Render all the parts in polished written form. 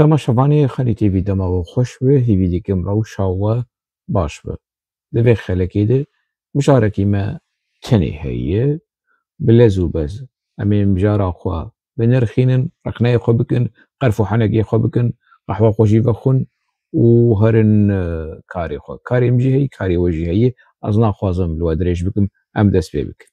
تماشاوانê xelî têvî dema we xweş be hêvî dikim rewşa we baş be. Di vê xelekê de mijarekî me tenê heye bi lez û bez. Em ê mijara xwe binirxînin, rexneyê xwe bikin, qerf û henekê xwe bikin, qehwe xwe jî vexwin û herin karê xwe. Karê min jî heye, karê we jî heye. Ez naxwazim li we dirêj bikim, em dest pê bikin.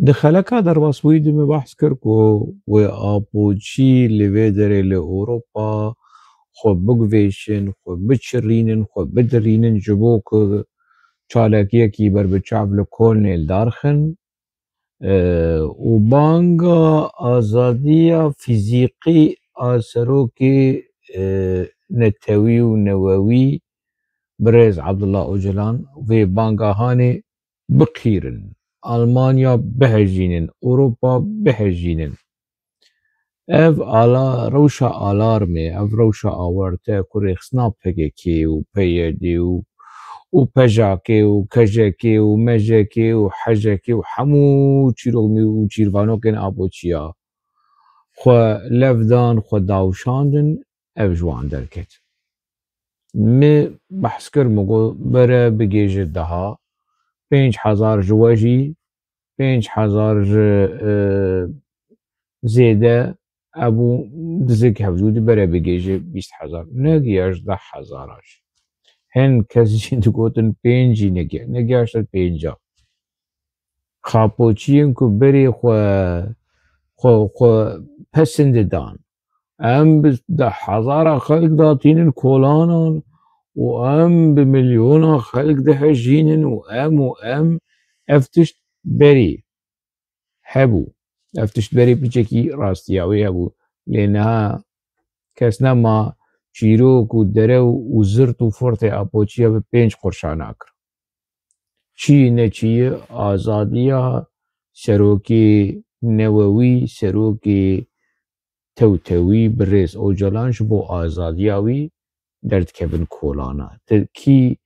Di xeleka derbasbûyî de me behs kir ku wê apoçî li vê derê li Ewropa xwe bigivêşin, xwe biçirînin, xwe bidirînin ji bo ku çalakiyekî berbiçav li Kolnê li darxin û banga azadiya fîzîqî a serokê netewî û newewî Birêz Ebdullah Öcalan vê bangahanê bixîrin. Almanya bihejînin, Ewropa bihejînin. Ev rewşa alarmê, ev rewşa awarte ku rêxistina PKK û PYD û PJK û KJK û MJK û HJK û hemû çîrokên û çîrvanokên apoçiya xwe levdan, xwe dawşandin, ev ji wan derket. Me behs kir me got bere bigêje 10,000 5,000 ji we jî 5,000 ji zêde ebû dizek hevdûdî bere bigêje 20,000 negiya ji 10,000 jî. Hin kes jî digotin 5 jî negiya, negiya ji 5. Xapoçiyên ku berê xwe pesên didan em bi 10,000 xelk datînin kolanan û em bi milyona xelk dihejînin û em ev tişt berî hebû. Ev tişt berî piçekî rastiyawî hebû lê niha kes nema çîrok û dere û zirt û fortê apoçiya bi 5 qurşa nakir. Çi neçîye azadiya serokê newewî, serokê tewtewî Birêz Öcalan ji bo azadiya wî derdikevin kolana. Kî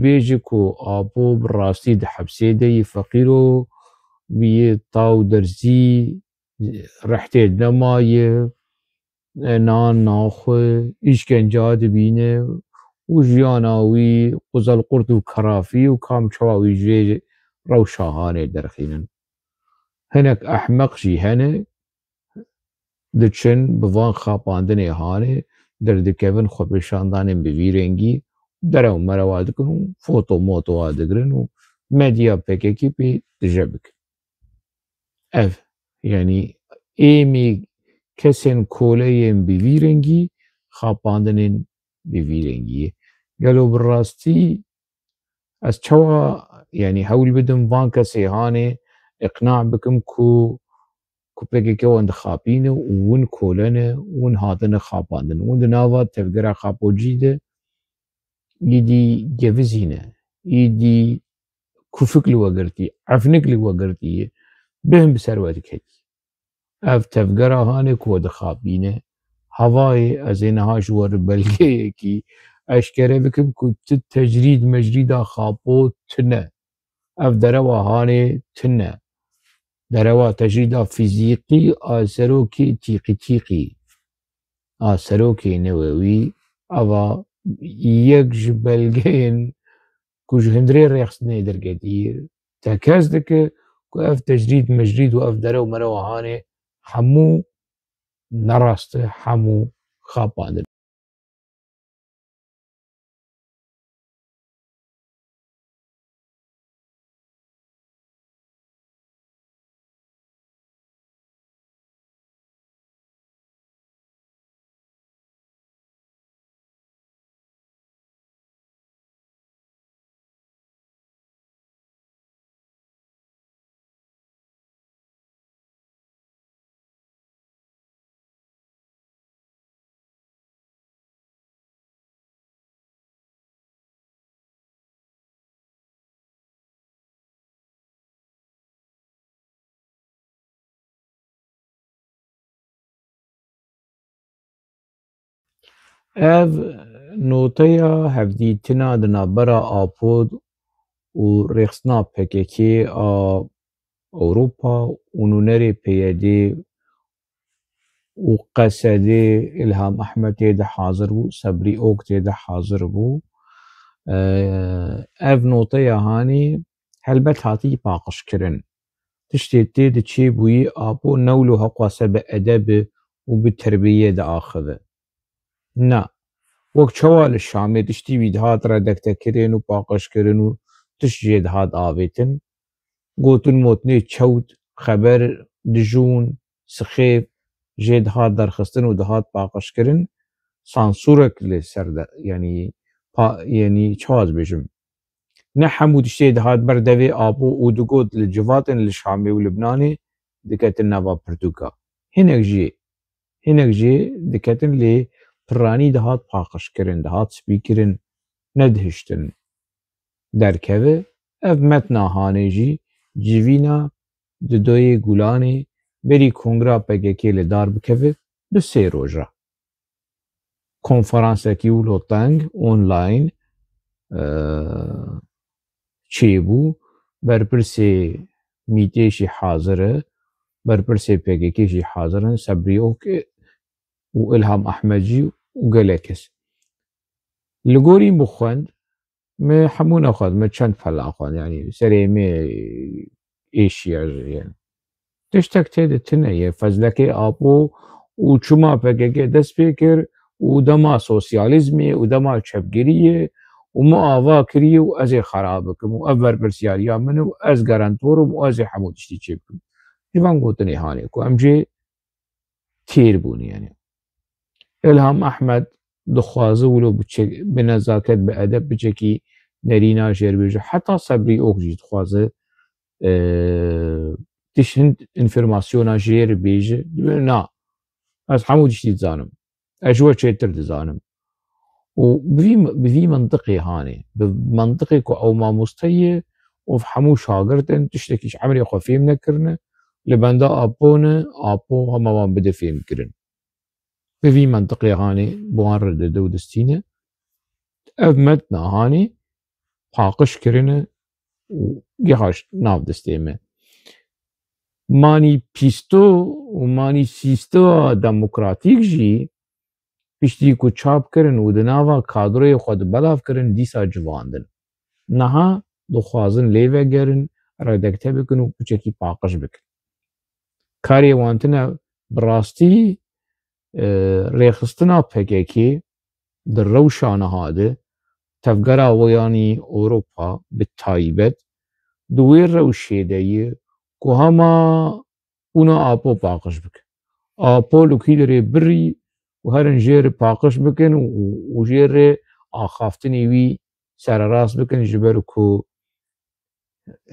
bêje ku apo bi rastî di hebsê de yê feqîr û yê taw derzî rehtê nemaye, nan naxwe, îşkenca dibîne û jiyana wî quzelqurt û kerafî û kamçawa wî ji vê rewşa hanê derxînin. Hinek ehmeq jî hene diçin bi van xapandinê hanê derdikevin xwepêşandanên bi vî rengî derew merewa dikin û foto motowa digirin û medya PKK pê dijebikin. Ev yanî êmî kesên koleyên bi vî rengî, xapandinên bi vî rengî ye. Gelo bi rastî ez çawa yanî hewl bidim van kesê hanê iqna bikim ku PKK wan dixapîne û hûn kolene û hûn hatine xapandin. Hûn di nava tevgera xapocî de êdî gevizîne, êdî كوفك لي وقرتي عفنك لي وقرتي بهم بسروتك هدي اف تفقرا هاني كو دخابينه هواي ازينها جور بلقيكي اشكره بكم كنت تجريد مجريدا خابو تنه اف دروا هاني تنه دروا تجريدا فيزيقي سروكي تيقي سروكي نووي اوا يك جبلجين كوج هندري ريخس نيدر قدير تاكاز دك كو اف تجريد مجريد واف درو مرو هاني حمو نراست حمو خابان اف نوتيا هفدي تنا دنا برا آبود و ريخسنا بكيكي أوروبا ونونري بيدي وقسدي إلهام أحمد تيدا حاضر بو صبري أوك تيدا حاضر بو اف نوتيا هاني هلبت هاتي باقش كرن تشتي تيد تشي بوي آبو نولو هقوا سبا أدب وبالتربية دا آخذ نا وقت شوال الشامي تشتي بيد هات ردكتا كرين وباقش كرين وتشجيد هات آبيتن قوتن موتني تشود خبر دجون سخيف جيد هات درخستن ودهات باقش كرين سانسورك لسرد يعني تشواز بيجم نحم ودشتي هات بردوي آبو ودقود للجواتن الشامي ولبناني دكتن نافا برتوكا هناك جي دكتن لي براني دهات باقش كرن دهات سبيكرن ندهشتن دركوه اف متنا هاني جي جيوينا ددوي گولاني بري كونگرا PKK لدار بكوه دو سي روجا کنفرانسكي ولو تنگ اونلاين چيبو برپرسي ميتيشي حاضره برپرسي PKK شي حاضرن صبري اوكي وإلهام أحمدجي وقلكس لقوري مخوند ما حمونا خد ما چند فلا خد يعني سريمي ايش يعني تشتك تيد تنية فزلكي آبو وچما PKK دست بكر ودما سوسياليزمي ودما چپگيريه وما آوا كريه وازي خرابكم وأفر برسياريا منو واز گارانتورم وازي حمود اشتي چيبكم ديوان قوتني هاني كو امجي تير بوني يعني إلهام أحمد دخوازه ولو بنزاكت بأدب بچكي نرينا جير بيجو حتى صبري اوك جي دخوازه تشهند انفرماسيونا جير بيجي نا از حمود اشتي تزانم اجوا چيتر تزانم وبفي منطقي هاني بمنطقي كو او ما مستيه وف حمو شاگردن تشتكيش عمري خو فيم نكرنه لبندا ابونه ابو هما ما بده فيم كرن بفي منطقي هاني بوان رد دودستينه اف متنا هاني باقش كرنه ويهاش ناف دستيمه ماني بيستو وماني سيستو ديمقراطيك جي پشتی کو چاپ کرن و دناوا کادروی خود بلاف کرن دیسا جواندن نها دخوازن لیوه گرن ردکته بکن و پچکی پاقش بکن کاری وانتنا براستی ریخستنا PKK در روشانه هاده تفگرا ویانی اوروپا بالتایبت دویر روشیده دهیه که هما اونا آپو پاقش بکن آپو لکی داره بری وهرن جير باقش بكن وجير آخافتني وي سر راس بكن جبركو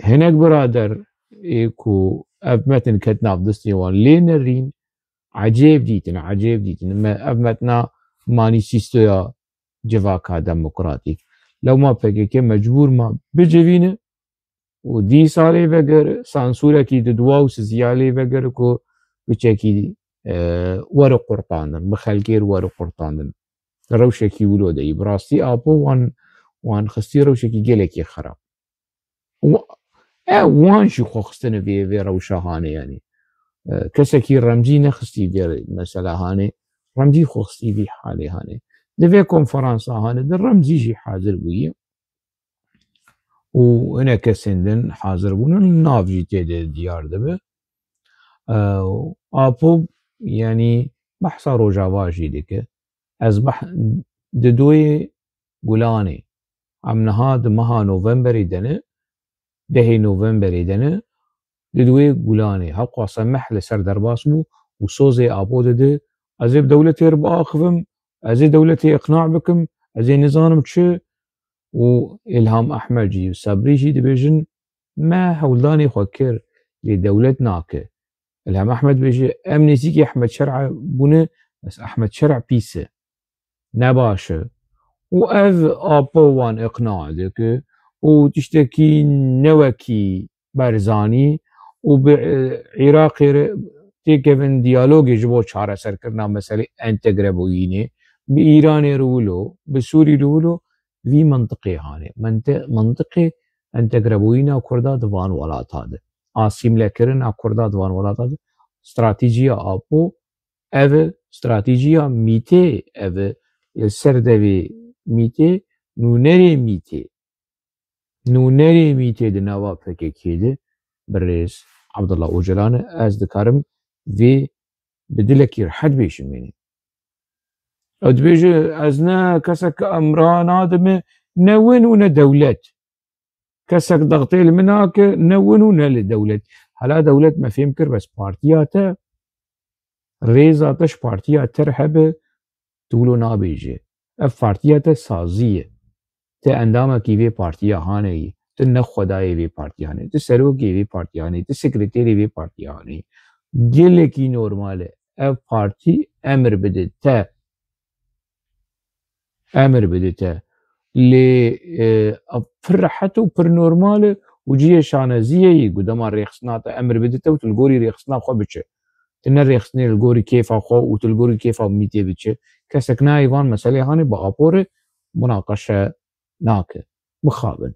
هناك برادر ايكو ابمتن كتنا بدستي وان لين الرين عجيب ديتن ما ابمتنا ماني سيستويا جواكا ديمقراطيك لو ما PKK مجبور ما بجوينه و دی سالی وگر سانسوره کی ددوا و سزیالی وگر کو بچکی ور قرطاندن بخلکیر ور قرطاندن روشکی ولوده براستی آپو وان خستی روشکی گلکی خراب وان شي خوخستن في روشة هاني يعني كسكي رمزي نخستي في مثلا هاني رمزي خوخستي في حالي هاني دفي كونفرنسا هاني در رمزي جي حاضر بوي وانا كسندن حاضر بونا الناف جي تيدي ديار دبي آپو يعني بحثا روجاوا جي ديك از ددوي قولاني عم نهاد مها نوفمبر يدنه دهي نوفمبر يدنه ددوي قولاني هقوا سمح لسر درباس بو وصوزي آبو دده ازي بدولتي ربا اخفم ازي دولتي اقناع بكم ازي نظام تشي وإلهام أحمد جي وصبري جي دبيجن ما هولداني خوكر لدولتناك إلهام أحمد بيجي أمنيتيكي أحمد شرع بونه بس أحمد شرع بيسه نباشه وأذ آبو وان إقناع دك وتشتكي نوكي برزاني وبعراقي تيكفن ديالوجي جبو چاره سر کرنا مسئله انتگره بوينه بإيران رولو بسوري رولو في منطقي هاني منطقي انتگره بوينه كردا دوان ولات هذا آسيم لكرن كردا دوان ولات هذا استراتيجية آبو اف استراتيجية ميتي اف السردوي ميتي نونري ميتي دنوا فكي كيده بالرئيس عبد الله اوجلان از دكارم في بدلك يرحد بيش مني ادبيج ازنا كسك امران ادم نون دولت كسك ضغطيل مناك نون للدولت هلا دولت ما فهمكر بس بارتياتا ريزاتش بارتيات ترحب تولو نابيجي اف بارتياتا سازيه تا اندامه كي في بارتيا هاني تن خدای وی پارتیانی تو سروکی وی پارتیانی تو سکرتری وی پارتیانی گله کی نورماله اف پارتی امر بده تا ل فرحته پر نورماله وجيه شانزيه قدام ريخسنات امر بده تا وتلغوري ريخسنا خو بچه تن ريخسني الغوري كيف خو وتلغوري كيف ميتي بچه كسكنا ايوان مساله هاني باپور مناقشه ناك مخابن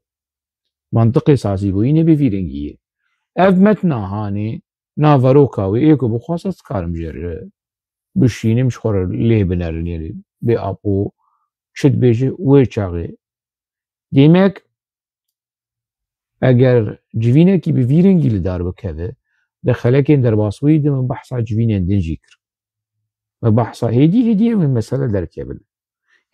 منطقي ساسي بوينه بفيرنجيه اف متنا هاني نافروكا ويكو بخواصة كارم جر بشيني مش خور ليه بنرنيري بأبو شد بيجي ويشاغي ديمك اگر جوينه كي بفيرنجي لدار بكذا دخلكين در باسوي دي من بحثا جوينه دنجيكر بحثا هدي من مسألة دركبل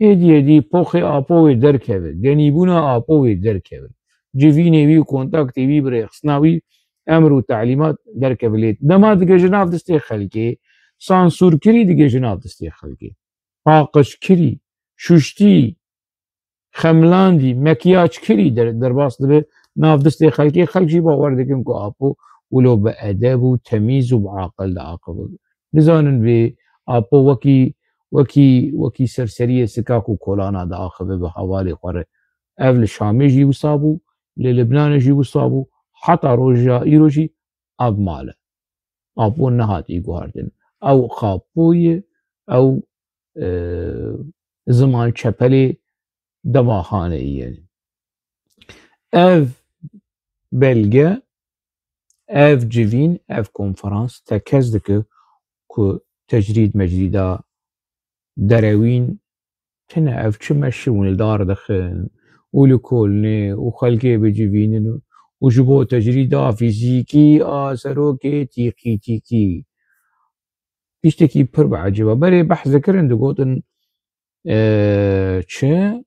هدي بوخي آبوي دركبل جنيبونا آبوي دركبل جوینه وی کنتاکتی وی برخصناوی امر و تعلیمات در کبلیت دما دیگه جناب دستی خلکی سانسور کری دیگه جناب دستی خلکی پاقش کری شوشتی خملاندی مکیاج کری در باس دبه ناف دستی خلکی باور دکن که آپو ولو بأدب و تمیز و بعقل عاقل نزانن به آپو وکی سرسری سکاکو کولانا دا آخبه به حوالی قره اول شامی جی وصابو للبنان جي وصابو حتى روجا إيروجي أب ماله أبو النهات يقواردن أو خابوية أو زمان شبلي دواخانة يعني أف بلغة أف جيفين أف كونفرانس تكزدك كو تجريد مجريدا دروين كنا أف شمشون الدار دخل ولكولني وخلقي بجيفينن وجبو تجريدا فيزيكي سروكي تيكي بيشتكي بربع عجبا بري بحث ذكرن دقوتن چه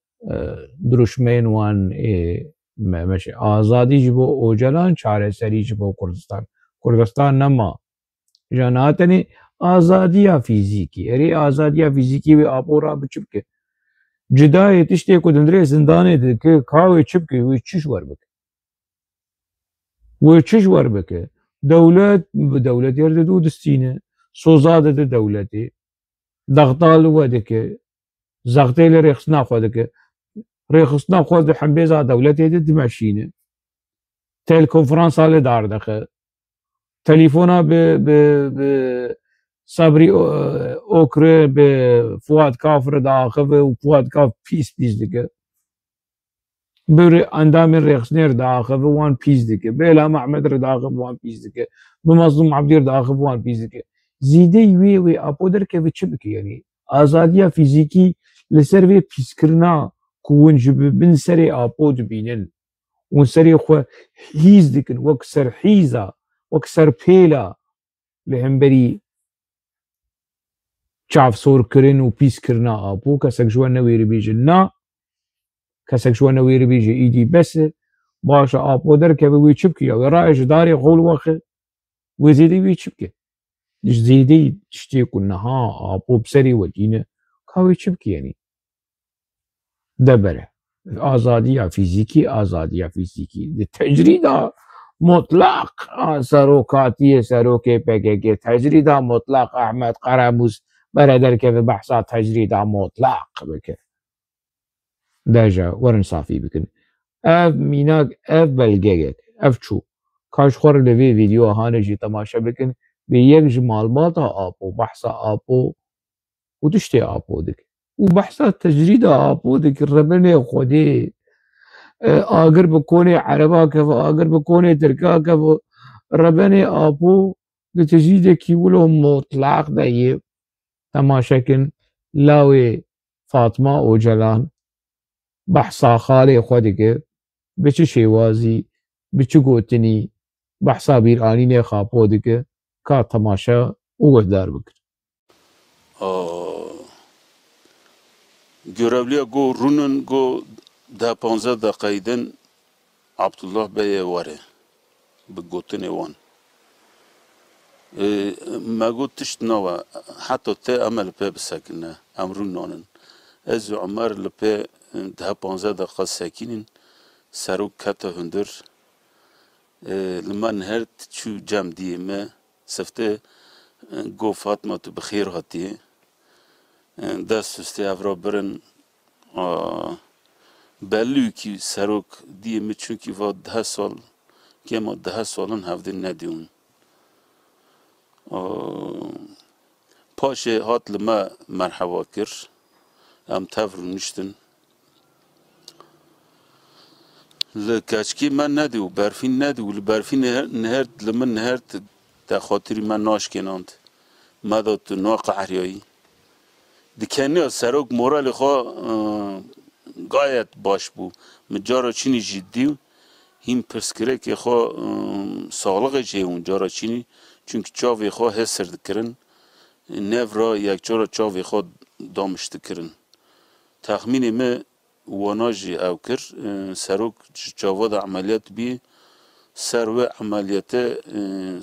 دروشمين وان ماشي آزادي جبو اوجلان چاره سري جبو كردستان نما جاناتني آزاديا فيزيكي اري آزاديا فيزيكي و آبورا بچبكي جدای تشتی کو دندره زندانه ده که کاوی چپ که وی چش ور بکه دولت یرده دو دستینه سوزاده ده دولتی دغطال وده که زغطیل ریخصنا خواده که ریخصنا خواده حنبیزا دولتی ده دمشینه تلکنفرانس هاله داردخه تليفونا ب صبري اوكري بفؤاد كافر داخل وفؤاد كاف بيس ديك بر اندام ريخسنير داخل وان بيس ديك بلا محمد داخل وان بيس ديك بمظلوم عبدير داخل وان بيس ديك زيدي وي ابودر كيف تشبك يعني ازاديا فيزيكي لسر بيس كرنا كون جب بن سري ابود بينن ونسري خو هيز ديك وكسر حيزه وكسر بيلا لهمبري چاف سور کرن و پیس کرنا آبو کسک جوان نویری بیجه نا کسک جوان نویری بیجه ایدی بسه باشه آبو در که وی چپ کیا و رایج داری غول وخه و زیدی وی چپ که زیدی تشتی کنه ها آبو بسری و دینه که وی چپ که یعنی دبره آزادی فیزیکی تجرید مطلق سروکاتی سروک پکه تجرید مطلق احمد قرموز برادر که بحثات تجرید مطلق بکه داجا ورن صافي بكن اف ميناك اف بلگيك اف چو كاش خور لوي فيديو هانجي تماشا بكن بيك جمال باتا آبو بحثا آبو ودشتي آبو دك وبحثا تجريد آبو دك ربني خودي آگر بكوني عربا كف آگر بكوني تركا كف ربني آبو لتجريد كيولو مطلق دايه تماشا كن لاوي فاطمة وجلان بحثا خالي خودك بچ شیوازی بچ گوتنی بحثا بیرانی نه خاپو دکه کا تماشا وګدار بکر görevliye go runun go da 15 dakikaydın Abdullah Bey'e vare bi gotine wan ما قلتش نوا حتى تا أمل بي بساكنة أمرون نونن أزو عمر لبي ده 15 دقيقة ساكنين سارو كاتا هندر لما نهرت شو جام دي ما سفته قو فاطمة بخير هاتي دا سوستي أفرا برن بلو كي ساروك دي ما چونكي فا 10 سال كما 10 سالن هفدن نديون پاشه هات لما مرحبا کر ام تفرو نشتن لکچکی من ندیو برفین ندیو لبرفین نهرد لما نهرد تا خاطری من ناش کناند مداد نوا قهریایی دکنی سروک مورال خواه گایت باش بو مجارا چینی جدیو هم پرسکره که خواه سالغ جیون جارا چینی چونکه چاوی خواه هسر دکرن نو را یک جارا چاوی خواه دامشت کرن تخمینی ما واناجی او کر سروک چاواد عملیات بی سروه عملیات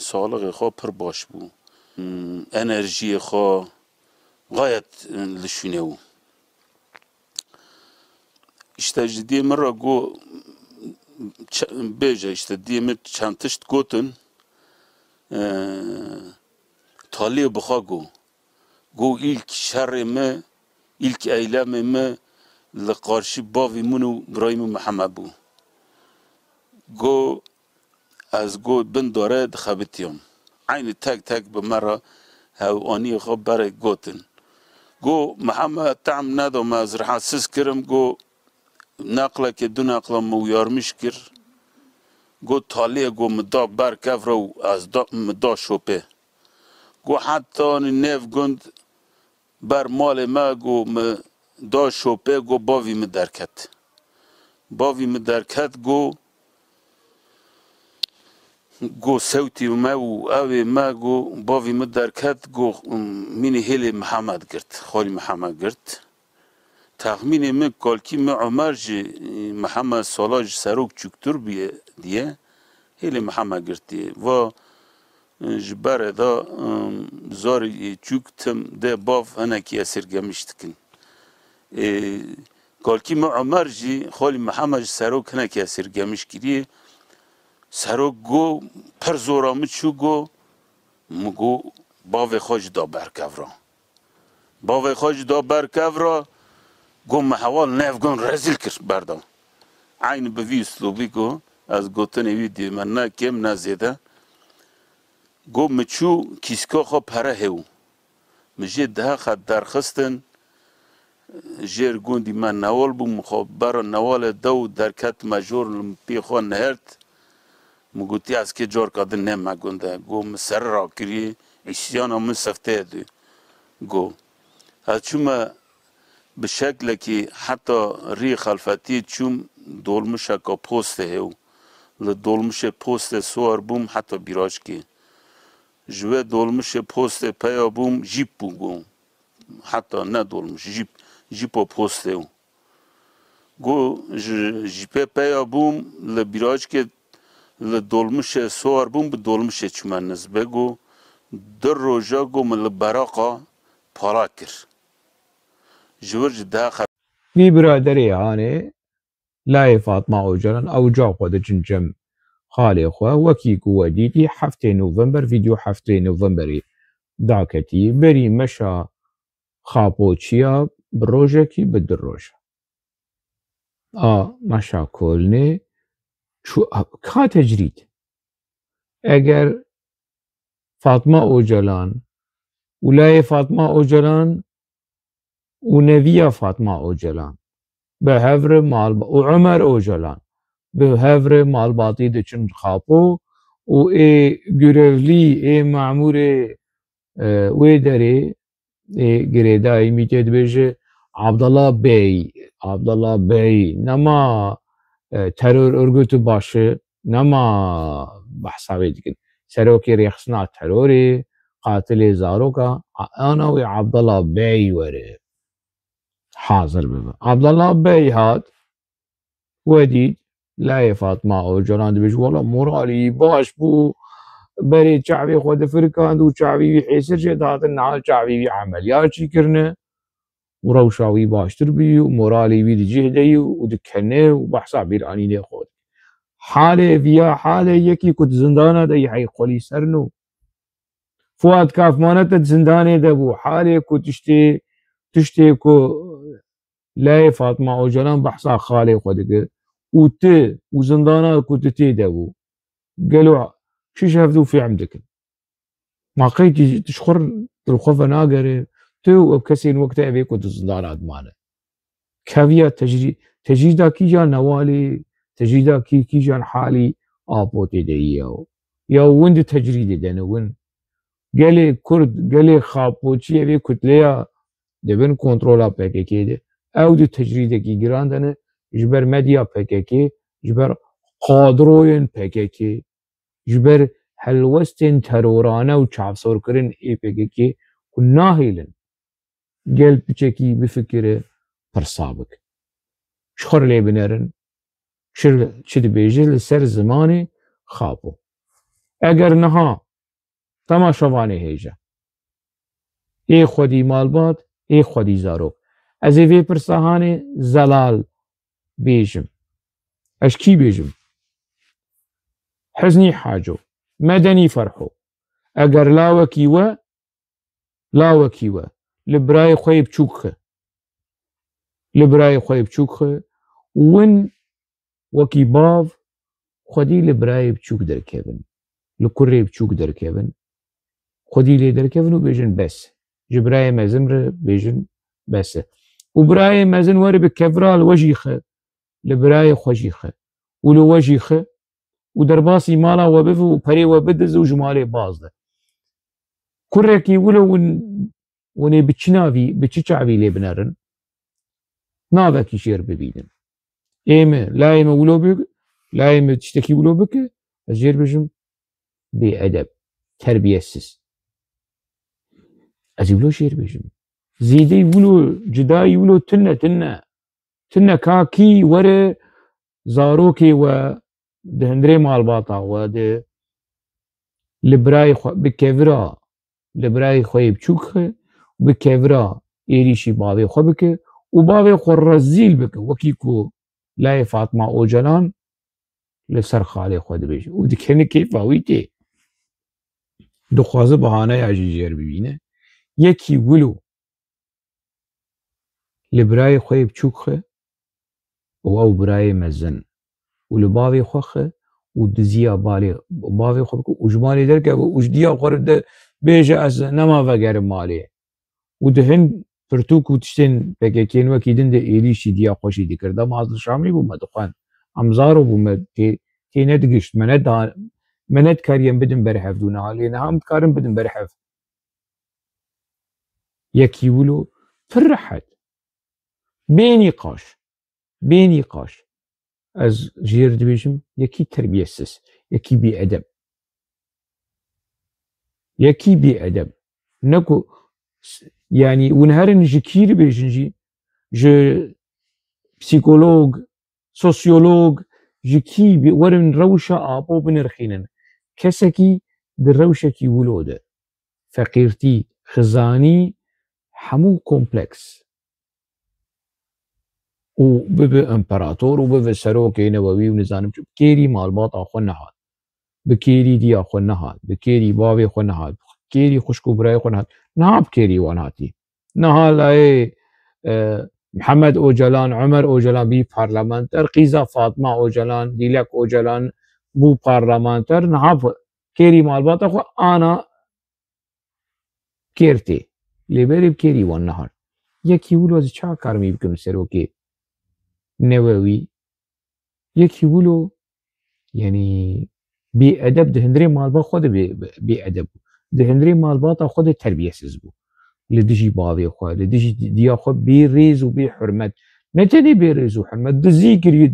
سالغ خواه پر باش بو انرژی خواه غایت لشونه بو işte ciddi mi ra go beje işte diyemi çantışt gotun taliye buxa go ilk şerrimi ilk eylemimi li karşı bavi munu İbrahim Muhammed bu go az go bin dare dixebitiyam aynı tek bi mera hev ani xaber gotun go Muhammed tam nado az rahatsız kirim go نقله که دو نقله مویارمیش کر گو تالیه گو مدا برکف رو از مدا شوپه گو حتی نیف گند بر مال ما گو مدا شوپه گو باوی مدرکت گو سوتی ما و اوی ما گو باوی مدرکت گو مینی هیلی محمد گرد خالی محمد گرد تخمین من کالکی من عمر جی محمد سالاج سروک چکتر بیه دیه هیلی محمد گرتی و جبره دا زاری چکتم ده باف هنکی اسیر گمیشتکن کالکی من عمر جی خالی محمد سروک هنکی اسیر گمیش کریه سروک گو پر زورامه چو گو مگو باوی خوش دا برکفرا گم حوال نف گون رزیل کرد بردم عین به وی اسلوبی گو از گوتن وی دی من نه کم نه زیده گو مچو کیسکا خو پره هیو مجی ده خد درخستن جیر گوندی من نوال بوم خو بر نوال دو درکت مجور پی خو نهرت مگوتی از که جور کدن نم گونده گو مسر را کری اسیان هم سفته دی گو از چوم به شکل که حتی ری خلفتی چوم دولمش که پوست هیو لدولمش پوست سوار بوم حتی بیراج کی جوه دولمش پوست پیا بوم جیب بوم حتی نه دولمش جیب پوست هیو گو جیب پیا بوم لبیراج که لدولمش سوار بوم به دولمش چمن نزبه گو در روژا گو من لبراقا پارا کر جورج داخل وی برادری هانه لای فاطمه اوجلان او جا خود جنجم خالی خواه وکی گوه دیدی هفته نوفمبر ویدیو هفته نوفمبری داکتی بری مشا خاپوچیا بروژه کی بدر روژه مشا کلنه کا تجرید اگر فاطمه اوجلان ولای فاطمه اوجلان ونبيا فاطمه اوجلان بهفر مال وعمر اوجلان بهفر مال باطي دچن خاپو و اي گرevli اي معمور وي دري اي گريداي ميتد بيجي عبد الله بey نما terör örgütü başı نما بحثا بيدكن سروكي ريخسنا terörي قاتل زاروكا انا وي عبد الله بey وري حاضر ببا عبد الله بey هاد وديد لا فاطمه اوجلان بيج والله مورالي باش بو بري شعبي خود فركان و شعبي حيسر جدات النعال شعبي عمليات شكرنا وروشاوي باشتر بي ومورالي بي جهدي ودكنه وبحثا بيراني خود حاله فيها حاله يكي كنت زندانه دي حي قولي سرنو فؤاد كاف مانت زندانه دبو حاله كنت تشتي كو لا فاطمه اوجلان بحثا خالي خودك وت وزندانه كنت تيدبو قالوا شو شافدو في عمدك ما قيتي تشخر الخوف ناقري تو بكسين وقت ابي كنت زندانات ماله كافيا تجريدا كي جان نوالي تجريدا كي جان حالي ابوتي ديو يا وند تجريدي دنا وين قالي كرد قالي خابوتشي ابي كتليا دبن كنترولا بكيكي دي او دي تجريدا كي جراندنا جبر ميديا بكيكي جبر قادروين بكيكي جبر هلوستين ترورانه و چافسور کرن ای پکیکی و ناهیلن گل بچکی بفکره پرسابک شخور لی بنرن چد بیجه لسر زمانی خوابو اگر نها تماشاوانه هیجه ای خودی مالباد ای خودی زاروک از ایوی پرساهانه زلال بیجم اش کی بیجم حزني حاجو مدني فرحو اگر لاوكي و لبراي خوي بچوكخه لبراي خوي بچوكخه ون وكي باف خودي لبراي بچوك دركبن لكوري بچوك دركبن خودي لي دركبن وبيجن بس جبراي مزمر بيجن بس وبراي مزن ور بكفرال وجيخه لبراي خوجيخه ولو وجيخه ودرباسي مالا وبف وبري وبدز وجمالي بازده كركي ولو وني بتشنافي بتشعبي لي بنرن ناذا كيشير ببيدن ايمه لا ايمه ولو بك لا ايمه تشتكي ولو بك ازير بجم بأدب تربيسس ازي ولو شير بجم زيدي ولو جداي ولو تنة كاكي ورا زاروكي و دهندري مالباطا وده لبراي بكفرا لبراي خوي بچوكه بكفرا ايريشي باوي خو بك وباوي خو رزيل بك وكيكو لا فاطمه اوجلان لسر خالي خود بيش ودكني كيف باويتي دخوازه بهانه عجيجير ببينه يكي ولو لبراي خوي بچوكه او براي مزن ولباوي خوخه ودزيا بالي بافي خو وجمالي دركه وجديا خرد بيجا از نما فقر مالي ودهن پرتوک و تشتین پکیکین و کیدن ده ایلیشی دیا خوشی دی کرده مازل شامی بو مدخان امزارو بو مد تی ندگشت منت کاریم بدن برحف دونه حالی نه هم کارم بدن برحف یکی ولو فرحت بینی قاش از جیر دبیشم یکی تربیتسز یکی بی ادب نکو يعني ونهارن جي كيري بيجنجي جي بسيكولوج سوسيولوج جي كي ورن روشة آبو بنرخينن كسكي دروشة كي ولودة فقيرتي خزاني حمو كومبلكس وببي امبراطور وببي سروكي نووي ونزانم كيري مالباط اخو نهاد بكيري دي اخو نهاد بكيري بابي اخو نهاد كيري خشكو براي اخو نهاد نهاب كيري واناتي نهال اي محمد اوجلان عمر اوجلان بي بارلمانتر قيزا فاطمه اوجلان ديلك اوجلان بو بارلمانتر نهاب كيري مالباط اخو انا كيرتي ليبري بكيري والنهار يكي ولو از چا كارمي بكم سروكي نووي يكي ولو يعني بأدب دهندري مالبا خود بأدب دهندري مالباطا خود تربية سزبو لدجي باضي خو لدجي ديا خو بيريز وبحرمت نتني بيريز وحرمت دزي كري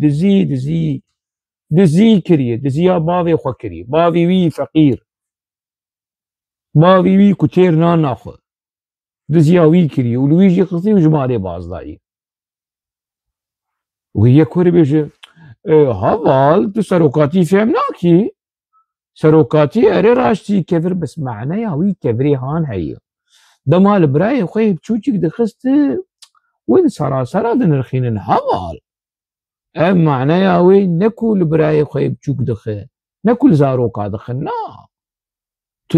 دزي كري دزي باضي خو كري باضي وي فقير باضي وي كتير نانا خو دزي وي كري ولويجي قصي وجمالي بازداي وهي كوري بيجي هوال تو سروكاتي فهمناكي سروكاتي اري راشتي كفر بس معنى ياوي كفري هان هي دمال براي خوي بتشوتشك دخست وين سراسر دنرخين هوال ام معنى ياوي نكل براي خوي بتشوك دخه نكل زاروكا دخنا ت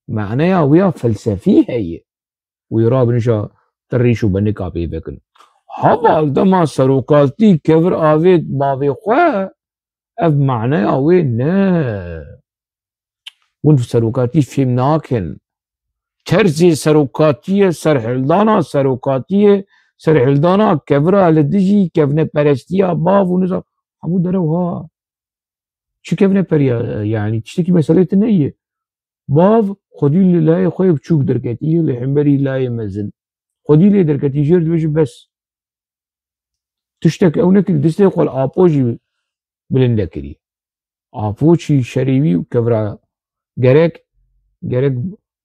معنى ياوي فلسفي هي ويراب نشا تريشو بنكا بيبكن هوال دما سروكاتي كفر آويت باوي خو اف معنى ياوي نه ون سروكاتي فهمناكن ترزي سروكاتية سرحلدانا كفرا لدجي كفنة پرستيا باف ونزا همو دروها شو كفنة پريا يعني تشتكي مسألة نية باف خدي اللي لا يخوي بشوك دركتي اللي حمبري لا يمزل خدي اللي دركتي جرد وجه بس تشتك او نكك دستي قول آبوجي بلندكري آبوشي شريوي وكفرا gerek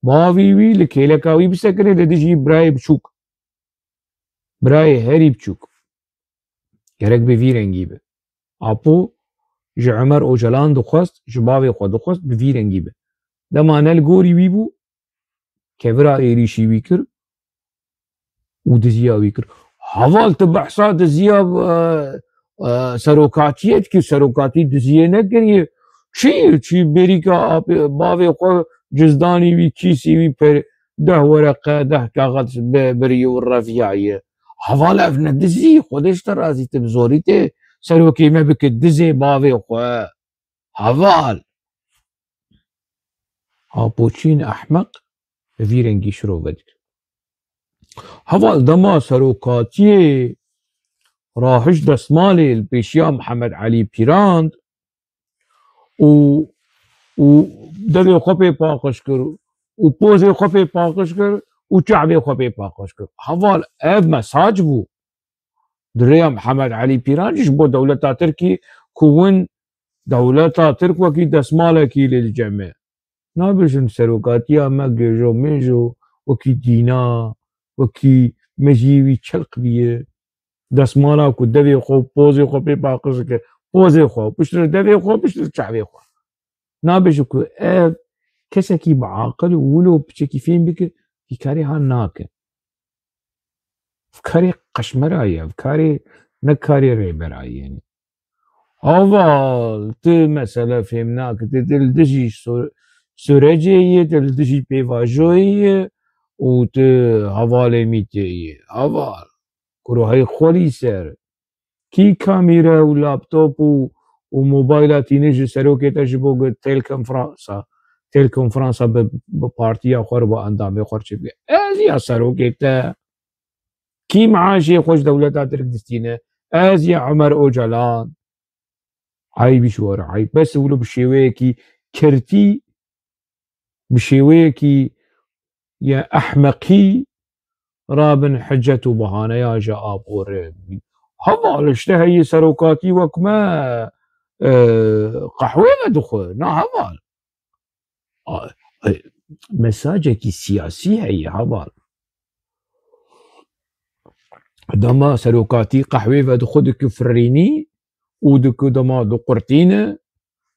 mavivi li kêleka bisekire de dijî birayê biçûk birayê herî biçûk gerek bi vî rengî be apo ji Emer Ocalan dixwest ji bavê xwe dixwest bi vî rengî be dema nel gorî wî bû kevira êrîşî wî kir û diziya wî kir heval tu behsa diziya serokatiyê dikî serokatî diziyê nekiriye çi bêrîka bavê xwe cizdanî wî kîsî wî deh wereqe deh kaxez birî û reviyayê heval ev ne dizî xwedê ji te razî te bi zorî tê serokê me bike dizê bavê xwe heval apoçîn ehmeq bi vî rengî şirove dikir heval dema serokatiyê rahij destmalê li pêşiya Mihemed Elî Pîrand û devê xwe pê paqij kir û pozê xwe pê paqij kir û çavê xwe pê paqij kir heval ev mesaj bû di rêya Mihemed Elî Pîran ji bo dewleta Tirkî ku hûn dewleta Tirk wekî destmalekî lê diceme nabêjin serokatiya me gêjo mêjo wekî dîna wekî me jî wî çelq bîye destmala ku devê xwe pozê xwe pê paqij dike pozê xwe piştî devê xwe piştî çavê xwe nabêje ku ev kesekî biaqil û wilo piçekî fêm bike vî karê han nake karê qeşmera ye karê ne karê rêberayî yenî heval tu mesele fêm nake tu li dijî sürecê yê tu li dijî pêvajoyê yê û tu hevalê mîtê yê heval ku rohê xwelî ser kî kamîre û laptop û وموبايلاتي نجي سروكيتا جبو تيلكم فرنسا ببارتيا خور باندامي خور شبي ازيا سروكيتا كي معاشي خوش دولتا تركدستينه ازيا عمر اوجلان هاي بشوار هاي بس ولو بشيويكي كرتي بشيويكي يا احمقي رابن حجته بهانه يا جاء بور هذا اشتهي سروكاتي وكما قحوه دخول نا هذا مساجك السياسي هي هذا دما سروكاتي قحوه دخول كفريني ودك دما دقرتينه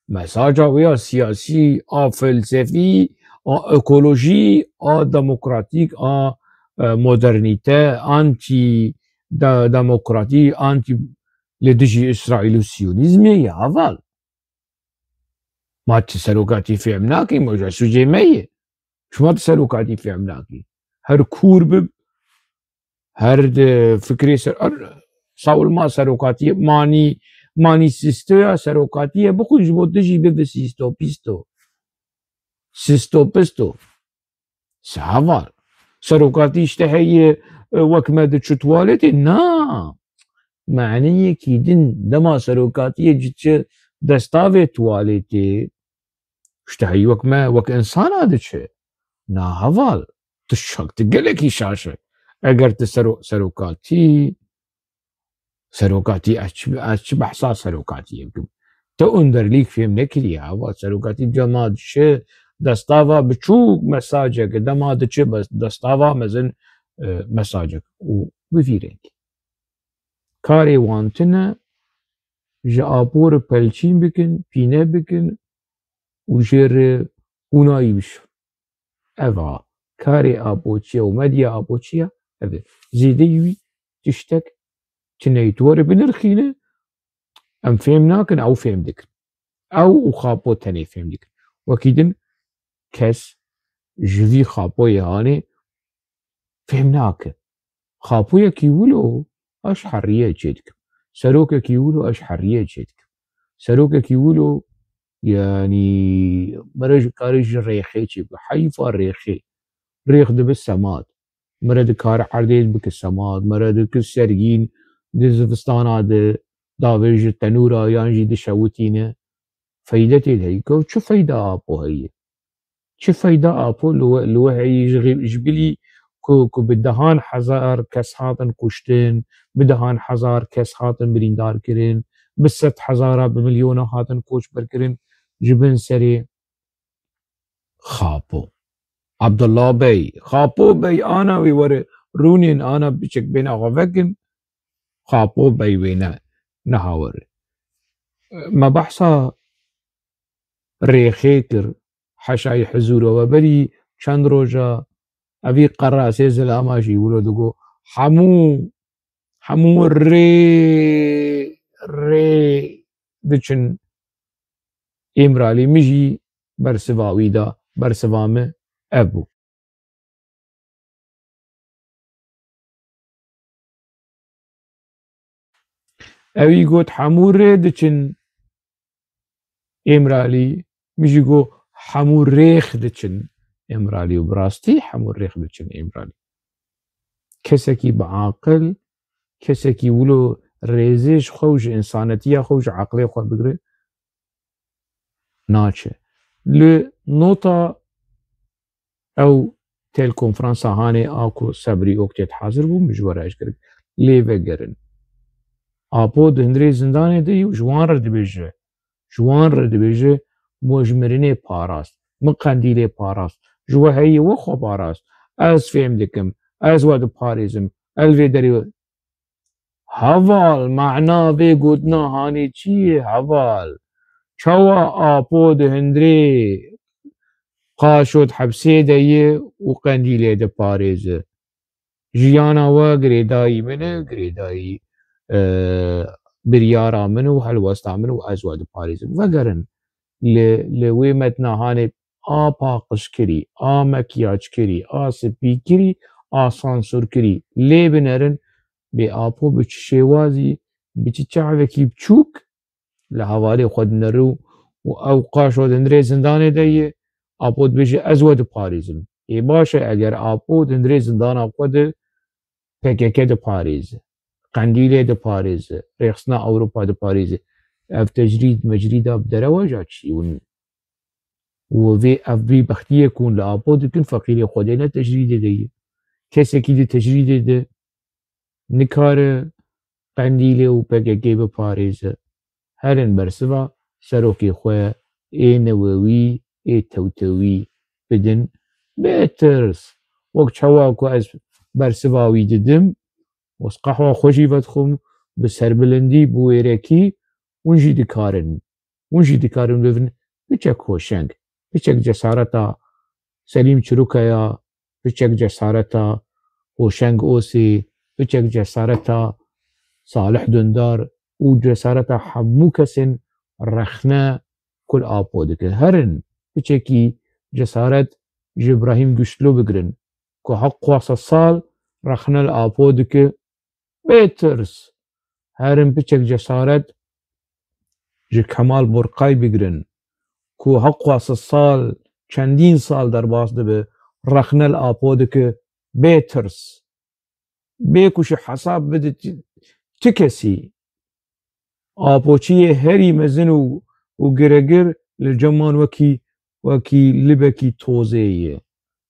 مساجا ويا سياسي فلسفي ايكولوجي ديمقراطيك مودرنيته انتي ديمقراطي انتي لدجي اسرائيل والسيونيزمي يا هذا ما تسلوكاتي في عمناكي موجع سوجي مية شو ما تسلوكاتي في عمناكي هر كورب هر فكري صاول ما سلوكاتي ماني سيستويا سلوكاتي بخوش بودجي بسيستو بيستو سيستو بيستو سهفال سروكاتي اشتهي وكما تواليتي نا معنيه كيدن دما سروكاتي جتش دستافي تواليتي اشتهي وكما وك انسان هذا شيء نا هفال تشك تقلكي شاشه اگر سروكاتي اش بحصا سروكاتي يمكن تو اندر ليك فهم نكري هوا سروكاتي جماد شيء دستاوا بچوك مساجك دما دچه بس دستاوا مزن مساجك وبفيرنك كاري وانتنا جابور پلچين بكن پينه بكن وجير اوناي بشو اوا كاري ابوچيا ومديا ابوچيا اوا زيديوي تشتك تنيتور بنرخينه ام فهمناكن او فهمدك او خابو تني فهمدك وكيدن كس جوي خابوي هاني فهمناك خابويا كيولو اش حرية جدك سروكا كيولو اش حرية جدك سروكا كيولو يعني مرج كارج ريخي تشيب حيفا ريخي ريخ دب السماد مرد كار عرديد بك السماد مرد كسرجين دزفستانا دافج تنورا يانجي دشوتينه فايدتي الهيكو شو فايدة ابو هي چه فايدة آپو لو هی جبلی کو بدهان هزار کس هاتن کشتن بدهان هزار کس هاتن بریندار کرن بست هزارا بمليون هاتن کوش برکرن جبن سری خاپو عبدالله بي خاپو بي انا ويور رونين انا بچك بين اغوكن خاپو بي وينا نهاور ما بحثا ريخي كر حشای حضور و بری چند روزا اوی قراسه زلاماشی ولدگو همو ری دچن امرالی میجی برسواوی دا برسوامه ابو اوی گوت همو ری دچن امرالی میجی گو حمو ريخ دچن امرالي وبراستي حمو ريخ دچن امرالي كسكي بعاقل كسكي ولو ريزيش خوش انسانتيا خوش عقلي خو بقري ناتشه لنوتا او تيل كونفرنسا هاني اكو صبري اوكتت حاضر بو مجبور اشكرك ليفه گرن اپو دندري زندانه دي جوان رد بيجه مجمرين باراست من قنديلي باراست جوا هي وخو باراست از فهم دكم از واد باريزم الفيدري هوال معنا به گودنا هاني چي هوال چوا آپو ده هندري قاشود حبسي ديه وقنديلي ده باريزه جيانا و گريداي منه گريداي بريارا منه وحلوستا منه از واد باريزم وگرن لوی متنا هاني پاقش کری مکیاج کری سپی کری سانسور کری لی بنرن به آپو بچ شوازی بچ چعوکی بچوک لهوالي خود نرو او قاشو دندري زنداني دي آپود بيجي ازود باريزم اي باشا اگر آپود دندري زندان خود PKK de Paris قنديلي de Paris ريخصنا اوروبا de Paris اف تجريد مجريدا بدرواجا تشيون وفي اف بي بختي يكون لآپود كن فقيري خودينا تجريد دي كسي كي دي تجريد دي نكار قنديلي و PKK بباريس هرن برسوا سروكي خواه اي نووي اي توتوي بدن بيترس وقت شواكو از برسواوي ددم وس قحوة خوشي بدخم بسر بلندي بويركي ونجي دكارن بفن بچك هوشنگ بچك جسارتا سليم چروكايا بچك جسارتا هوشنگ اوسي بچك جسارتا صالح دندار و جسارتا حمو كسن رخنا كل آپودك هرن بچكي جسارت جبراهيم گشتلو بگرن كو حق واسا صال رخنا الآپودك بيترس هرن بچك جسارت جي كمال برقاي بگرن كو حق واسا صال چندين سال در باس دبه رخنا الآپودك بيترس بيكوش حساب بده تكسي آپوچی هری مزن و گرگر لجمان وکی لبکی توزیه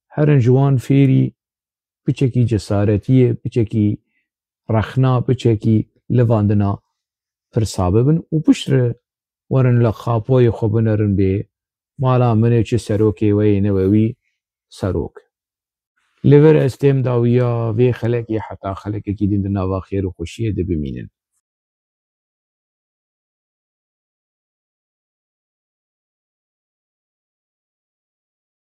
هرن جوان فيري بچکی جسارتیه بچکی رخنا بچکی لواندنا فرساببن و بشره ورن لخاپوی خوبنرن بي مالا منه چه سروكي وي نووي سروك لور استم داويا في خلقي حتى خلقي كي دين ناوا خير و خوشيه دي بمينن